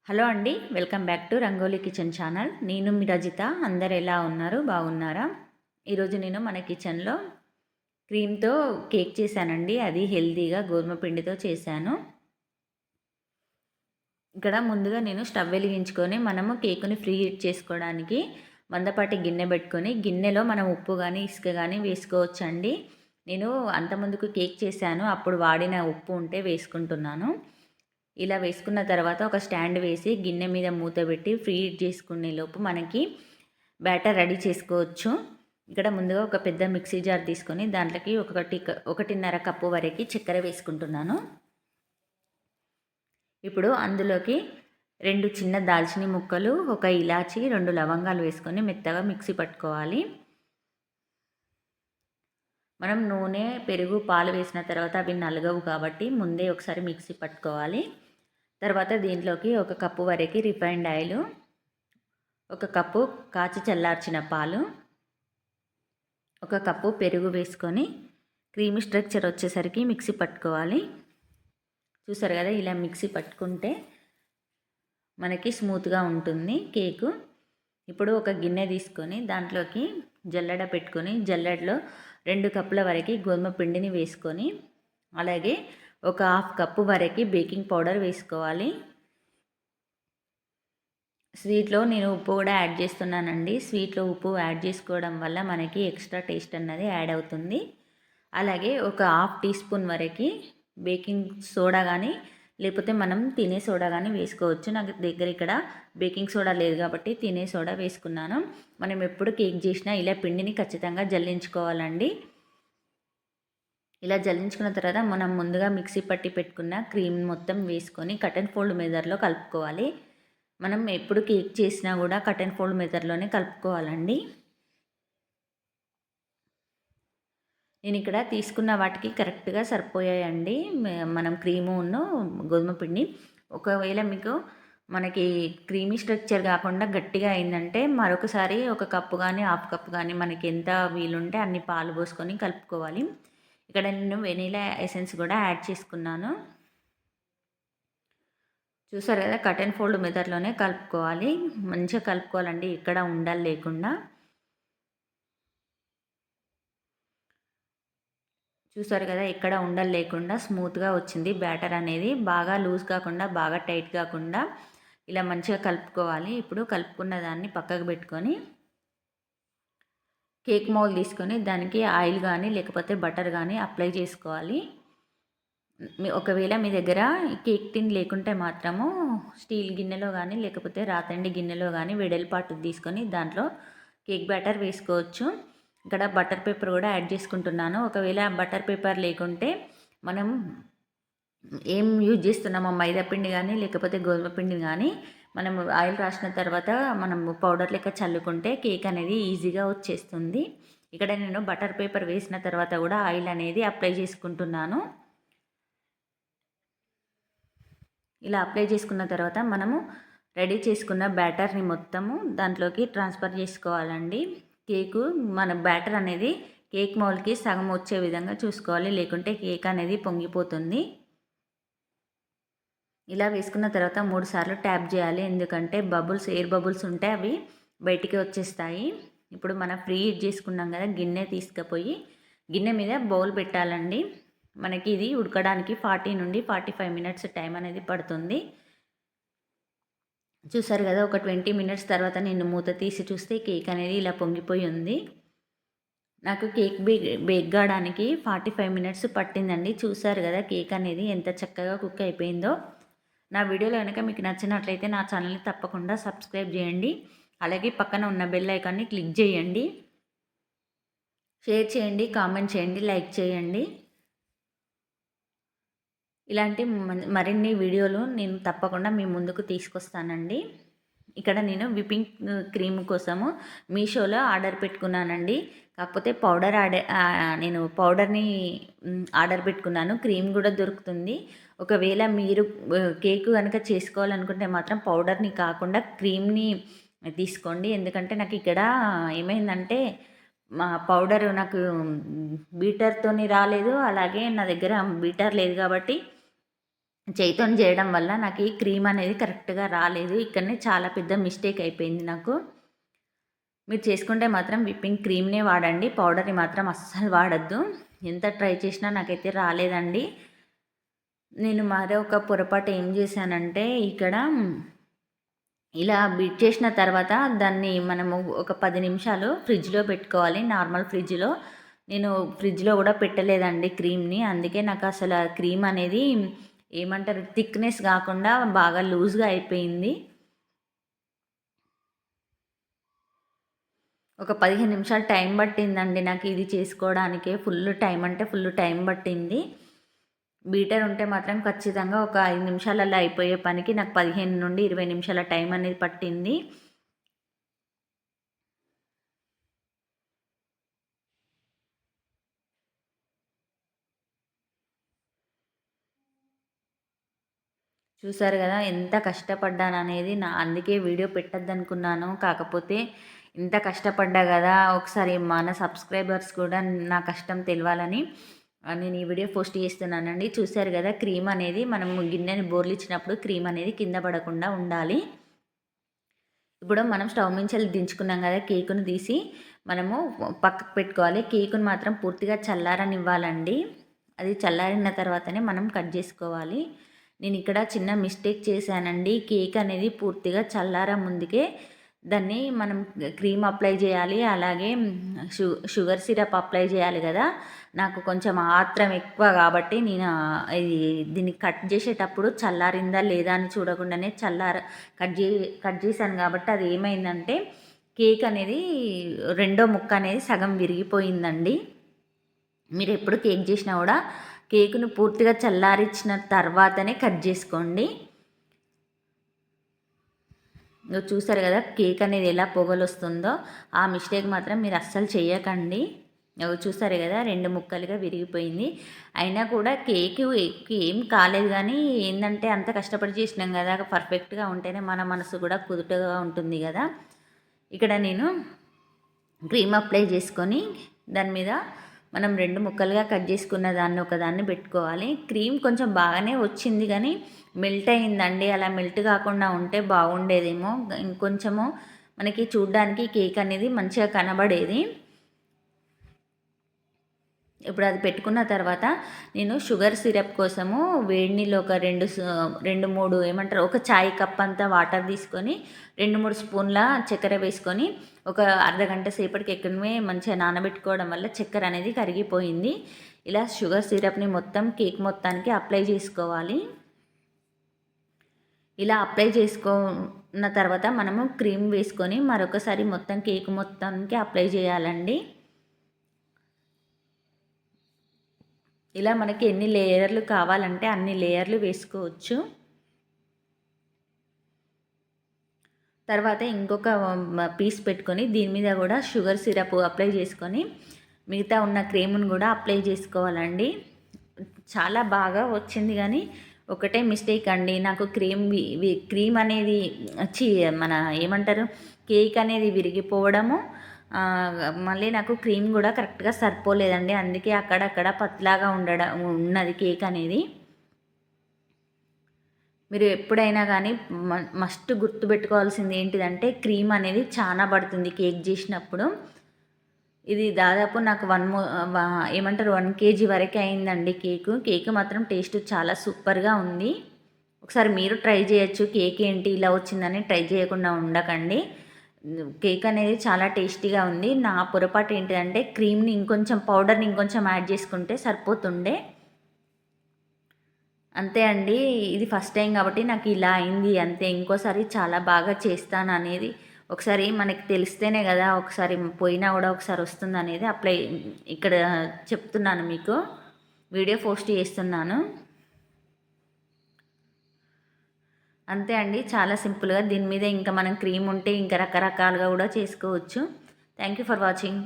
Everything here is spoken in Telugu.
హలో అండి, welcome back to rangoli kitchen channel. నేను మీ రజిత. అందరు ఎలా ఉన్నారు? బాగున్నారా? ఈరోజు నేను మన కిచెన్లో క్రీమ్తో కేక్ చేశానండి. అది హెల్తీగా గోధుమ పిండితో చేశాను. ఇక్కడ ముందుగా నేను స్టవ్ వెలిగించుకొని మనము కేకుని ఫ్రీ హీట్ చేసుకోవడానికి మందపాటి గిన్నె పెట్టుకొని గిన్నెలో మనం ఉప్పు కానీ ఇసుక కానీ వేసుకోవచ్చండి. నేను అంతకుముందుకు కేక్ చేశాను, అప్పుడు వాడిన ఉప్పు ఉంటే వేసుకుంటున్నాను. ఇలా వేసుకున్న తర్వాత ఒక స్టాండ్ వేసి గిన్నె మీద మూత పెట్టి ఫ్రీ హీట్ చేసుకునే లోపు మనకి బ్యాటర్ రెడీ చేసుకోవచ్చు. ఇక్కడ ముందుగా ఒక పెద్ద మిక్సీ జార్ తీసుకొని దాంట్లోకి ఒకటిన్నర కప్పు వరకు చక్కెర వేసుకుంటున్నాను. ఇప్పుడు అందులోకి 2 చిన్న దాల్చిన ముక్కలు, ఒక ఇలాచి, 2 లవంగాలు వేసుకొని మెత్తగా మిక్సీ పట్టుకోవాలి. మనం నూనె, పెరుగు, పాలు వేసిన తర్వాత అవి నలగవు కాబట్టి ముందే ఒకసారి మిక్సీ పట్టుకోవాలి. తర్వాత దీంట్లోకి 1 కప్పు వరకు రిఫైన్డ్ ఆయిల్, 1 కప్పు కాచి చల్లార్చిన పాలు, 1 కప్పు పెరుగు వేసుకొని క్రీమీ స్ట్రక్చర్ వచ్చేసరికి మిక్సీ పట్టుకోవాలి. చూసారు కదా, ఇలా మిక్సీ పట్టుకుంటే మనకి స్మూత్గా ఉంటుంది కేకు. ఇప్పుడు ఒక గిన్నె తీసుకొని దాంట్లోకి జల్లెడ పెట్టుకొని జల్లెడలో 2 కప్పుల వరకు గోధుమ పిండిని వేసుకొని అలాగే 1/2 కప్పు వరకు బేకింగ్ పౌడర్ వేసుకోవాలి. స్వీట్లో నేను ఉప్పు కూడా యాడ్ చేస్తున్నానండి. స్వీట్లో ఉప్పు యాడ్ చేసుకోవడం వల్ల మనకి ఎక్స్ట్రా టేస్ట్ అన్నది యాడ్ అవుతుంది. అలాగే 1/2 టీ స్పూన్ వరకు బేకింగ్ సోడా కానీ లేకపోతే మనం తినే సోడా కానీ వేసుకోవచ్చు. నాకు దగ్గర ఇక్కడ బేకింగ్ సోడా లేదు కాబట్టి తినే సోడా వేసుకున్నాను. మనం ఎప్పుడు కేక్ చేసినా ఇలా పిండిని ఖచ్చితంగా జల్లించుకోవాలండి. ఇలా జల్లించుకున్న తర్వాత మనం ముందుగా మిక్సీ పట్టి పెట్టుకున్న క్రీమ్ మొత్తం వేసుకొని కట్ అండ్ ఫోల్డ్ మెథడ్లో కలుపుకోవాలి. మనం ఎప్పుడు కేక్ చేసినా కూడా కట్ అండ్ ఫోల్డ్ మెథడ్లోనే కలుపుకోవాలండి. నేను ఇక్కడ తీసుకున్న వాటికి కరెక్ట్గా సరిపోయాయండి మనం క్రీమును గోధుమ పిండి. ఒకవేళ మీకు మనకి క్రీమీ స్ట్రక్చర్ కాకుండా గట్టిగా అయిందంటే మరొకసారి 1 కప్పు కానీ 1/2 కప్పు కానీ మనకి ఎంత వీలుంటే అన్ని పాలు పోసుకొని కలుపుకోవాలి. ఇక్కడ నేను వెనీలా ఎసెన్స్ కూడా యాడ్ చేసుకున్నాను. చూసారు కదా, కట్ అండ్ ఫోల్డ్ మెథడ్లోనే కలుపుకోవాలి. మంచిగా కలుపుకోవాలండి, ఇక్కడ ఉండలు లేకుండా. చూసారు కదా, ఇక్కడ ఉండలు లేకుండా స్మూత్గా వచ్చింది బ్యాటర్ అనేది. బాగా లూజ్ కాకుండా బాగా టైట్ కాకుండా ఇలా మంచిగా కలుపుకోవాలి. ఇప్పుడు కలుపుకున్న దాన్ని పక్కకు పెట్టుకొని కేక్ మౌల్ తీసుకొని దానికి ఆయిల్ కానీ లేకపోతే బటర్ కానీ అప్లై చేసుకోవాలి. ఒకవేళ మీ దగ్గర కేక్ టిన్ లేకుంటే మాత్రము స్టీల్ గిన్నెలో కానీ లేకపోతే రాతండి గిన్నెలో కానీ వెడల్పాటు తీసుకొని దాంట్లో కేక్ బ్యాటర్ వేసుకోవచ్చు. ఇక్కడ బటర్ పేపర్ కూడా యాడ్ చేసుకుంటున్నాను. ఒకవేళ బటర్ పేపర్ లేకుంటే మనం ఏం యూజ్ చేస్తున్నామో మైదా పిండి కానీ లేకపోతే గోధుమ పిండి కానీ మనం ఆయిల్ రాసిన తర్వాత మనం పౌడర్ లెక్క చల్లుకుంటే కేక్ అనేది ఈజీగా వచ్చేస్తుంది. ఇక్కడ నేను బటర్ పేపర్ వేసిన తర్వాత కూడా ఆయిల్ అనేది అప్లై చేసుకుంటున్నాను. ఇలా అప్లై చేసుకున్న తర్వాత మనము రెడీ చేసుకున్న బ్యాటర్ని మొత్తము దాంట్లోకి ట్రాన్స్ఫర్ చేసుకోవాలండి. కేకు మన బ్యాటర్ అనేది కేక్ మౌల్కి సగం వచ్చే విధంగా చూసుకోవాలి, లేకుంటే కేక్ అనేది పొంగిపోతుంది. ఇలా వేసుకున్న తర్వాత 3 సార్లు ట్యాప్ చేయాలి, ఎందుకంటే ఎయిర్ బబుల్స్ ఉంటే అవి బయటికి వచ్చేస్తాయి. ఇప్పుడు మనం ఫ్రీ హీట్ చేసుకున్నాం కదా, గిన్నె తీసుకుపోయి గిన్నె మీద బౌల్ పెట్టాలండి. మనకి ఇది ఉడకడానికి 40 నుండి 45 మినిట్స్ టైం అనేది పడుతుంది. చూసారు కదా, ఒక 20 మినిట్స్ తర్వాత నేను మూత తీసి చూస్తే కేక్ అనేది ఇలా పొంగిపోయి ఉంది. నాకు కేక్ బేక్ కావడానికి 45 మినిట్స్ పట్టిందండి. చూసారు కదా, కేక్ అనేది ఎంత చక్కగా కుక్ అయిపోయిందో. నా వీడియోలో కనుక మీకు నచ్చినట్లయితే నా ఛానల్ని తప్పకుండా సబ్స్క్రైబ్ చేయండి. అలాగే పక్కన ఉన్న బెల్ ఐకాన్ని క్లిక్ చేయండి. షేర్ చేయండి, కామెంట్ చేయండి, లైక్ చేయండి. ఇలాంటి మరిన్ని వీడియోలు నేను తప్పకుండా మీ ముందుకు తీసుకొస్తానండి. ఇక్కడ నేను విప్పింగ్ క్రీమ్ కోసము మీషోలో ఆర్డర్ పెట్టుకున్నానండి. కాకపోతే నేను పౌడర్ని ఆర్డర్ పెట్టుకున్నాను. క్రీమ్ కూడా దొరుకుతుంది. ఒకవేళ మీరు కేక్ కనుక చేసుకోవాలనుకుంటే మాత్రం పౌడర్ని కాకుండా క్రీమ్ని తీసుకోండి. ఎందుకంటే నాకు ఇక్కడ ఏమైందంటే మా పౌడర్ నాకు బీటర్తోని రాలేదు, అలాగే నా దగ్గర బీటర్ లేదు కాబట్టి చేయితో చేయడం వల్ల నాకు ఈ క్రీమ్ అనేది కరెక్ట్గా రాలేదు. ఇక్కడనే చాలా పెద్ద మిస్టేక్ అయిపోయింది నాకు. మీరు చేసుకుంటే మాత్రం విప్పింగ్ క్రీమ్నే వాడండి, పౌడర్ని మాత్రం అస్సలు వాడద్దు. ఎంత ట్రై చేసినా నాకైతే రాలేదండి. నేను మరొక పొరపాటు ఏం చేశానంటే ఇక్కడ ఇలా బీట్ చేసిన తర్వాత దాన్ని మనము ఒక 10 నిమిషాలు ఫ్రిడ్జ్లో పెట్టుకోవాలి, నార్మల్ ఫ్రిడ్జ్లో. నేను ఫ్రిడ్జ్లో కూడా పెట్టలేదండి క్రీమ్ని, అందుకే నాకు అసలు ఆ క్రీమ్ అనేది ఏమంటారు థిక్నెస్ కాకుండా బాగా లూజ్గా అయిపోయింది. ఒక 15 నిమిషాలు టైం పట్టిందండి నాకు ఇది చేసుకోవడానికే. ఫుల్ టైం అంటే ఫుల్ టైం పట్టింది. బీటర్ ఉంటే మాత్రం ఖచ్చితంగా ఒక 5 నిమిషాలలో అయిపోయే పనికి నాకు 15 నుండి 20 నిమిషాల టైం అనేది పట్టింది. చూసారు కదా ఎంత కష్టపడ్డాననేది. అందుకే వీడియో పెట్టద్దనుకున్నాను. కాకపోతే ఇంత కష్టపడ్డా కదా, ఒకసారి మన సబ్స్క్రైబర్స్ కూడా నా కష్టం తెలవాలని నేను ఈ వీడియో పోస్ట్ చేస్తున్నానండి. చూసారు కదా, క్రీమ్ అనేది మనం గిన్నెని బోర్లిచ్చినప్పుడు క్రీమ్ అనేది కింద పడకుండా ఉండాలి. ఇప్పుడు మనం స్టవ్ నుంచి దించుకున్నాం కదా, కేకును తీసి మనము పక్కకు పెట్టుకోవాలి. కేకును మాత్రం పూర్తిగా చల్లారనివ్వాలండి. అది చల్లారిన తర్వాతనే మనం కట్ చేసుకోవాలి. నేను ఇక్కడ చిన్న మిస్టేక్ చేశానండి. కేక్ అనేది పూర్తిగా చల్లార ముందుకే దాన్ని మనం క్రీమ్ అప్లై చేయాలి, అలాగే షుగర్ సిరప్ అప్లై చేయాలి కదా. నాకు కొంచెం ఆత్రం ఎక్కువ కాబట్టి నేను దీన్ని కట్ చేసేటప్పుడు చల్లారిందా లేదా అని చూడకుండానే కట్ చేశాను కాబట్టి అది ఏమైందంటే కేక్ అనేది రెండో ముక్క అనేది సగం విరిగిపోయిందండి. మీరు ఎప్పుడు కేక్ చేసినా కూడా కేకును పూర్తిగా చల్లారించిన తర్వాతనే కట్ చేసుకోండి. చూసారు కదా కేక్ అనేది ఎలా పొగలు వస్తుందో, ఆ మిస్టేక్ మాత్రం మీరు అస్సలు చేయకండి. చూసారు కదా 2 ముక్కలుగా విరిగిపోయింది. అయినా కూడా కేక్ ఏం కాలేదు, కానీ ఏంటంటే అంత కష్టపడి చేసినాం కదా, పర్ఫెక్ట్గా ఉంటేనే మన మనసు కూడా కుదుటగా ఉంటుంది కదా. ఇక్కడ నేను క్రీమ్ అప్లై చేసుకొని దాని మీద మనం 2 ముక్కలుగా కట్ చేసుకున్న దాన్ని ఒకదాన్ని పెట్టుకోవాలి. క్రీమ్ కొంచెం బాగానే వచ్చింది కానీ మెల్ట్ అయిందండి. అలా మెల్ట్ కాకుండా ఉంటే బాగుండేదేమో. ఇంకొంచెము మనకి చూడ్డానికి కేక్ అనేది మంచిగా కనబడేది. ఇప్పుడు అది పెట్టుకున్న తర్వాత నేను షుగర్ సిరప్ కోసము వేడి నీళ్ళు ఒక 2-3 ఏమంటారు ఒక చాయ్ కప్ అంతా వాటర్ తీసుకొని 2-3 స్పూన్ల చక్కెర వేసుకొని ఒక అర్ధగంట సేపటికి ఎక్కడమే మంచిగా నానబెట్టుకోవడం వల్ల చక్కెర అనేది కరిగిపోయింది. ఇలా షుగర్ సిరప్ని మొత్తం కేక్ మొత్తానికి అప్లై చేసుకోవాలి. ఇలా అప్లై చేసుకున్న తర్వాత మనము క్రీమ్ వేసుకొని మరొకసారి మొత్తం కేక్ మొత్తానికి అప్లై చేయాలండి. ఇలా మనకి ఎన్ని లేయర్లు కావాలంటే అన్ని లేయర్లు వేసుకోవచ్చు. తర్వాత ఇంకొక పీస్ పెట్టుకొని దీని మీద కూడా షుగర్ సిరప్ అప్లై చేసుకొని మిగతా ఉన్న క్రీమ్ను కూడా అప్లై చేసుకోవాలండి. చాలా బాగా వచ్చింది, కానీ ఒకటే మిస్టేక్ అండి. నాకు క్రీమ్ అనేది మన ఏమంటారు కేక్ అనేది విరిగిపోవడము, మళ్ళీ నాకు క్రీమ్ కూడా కరెక్ట్గా సరిపోలేదండి. అందుకే అక్కడక్కడ పత్లాగా ఉన్నది కేక్ అనేది. మీరు ఎప్పుడైనా కానీ మస్ట్ గుర్తుపెట్టుకోవాల్సింది ఏంటిదంటే క్రీమ్ అనేది చాలా పడుతుంది కేక్ చేసినప్పుడు. ఇది దాదాపు నాకు 1 కేజీ వరకు అయిందండి కేక్ మాత్రం టేస్ట్ చాలా సూపర్గా ఉంది. ఒకసారి మీరు ట్రై చేయొచ్చు. కేక్ ఏంటి ఇలా వచ్చిందని ట్రై చేయకుండా ఉండకండి. కేక్ అనేది చాలా టేస్టీగా ఉంది. నా పొరపాటు ఏంటిదంటే క్రీమ్ని పౌడర్ని ఇంకొంచెం యాడ్ చేసుకుంటే సరిపోతుండే. అంతే అండి. ఇది ఫస్ట్ టైం కాబట్టి నాకు ఇలా అయింది అంతే. ఇంకోసారి చాలా బాగా చేస్తాను అనేది ఒకసారి మనకి తెలిస్తేనే కదా, ఒకసారి పోయినా కూడా ఒకసారి వస్తుంది అనేది ఇక్కడ చెప్తున్నాను మీకు, వీడియో పోస్ట్ చేస్తున్నాను. అంతే అండి, చాలా సింపుల్గా. దీని మీద ఇంకా మనం క్రీమ్ ఉంటే ఇంకా రకరకాలుగా కూడా చేసుకోవచ్చు. Thank you for watching.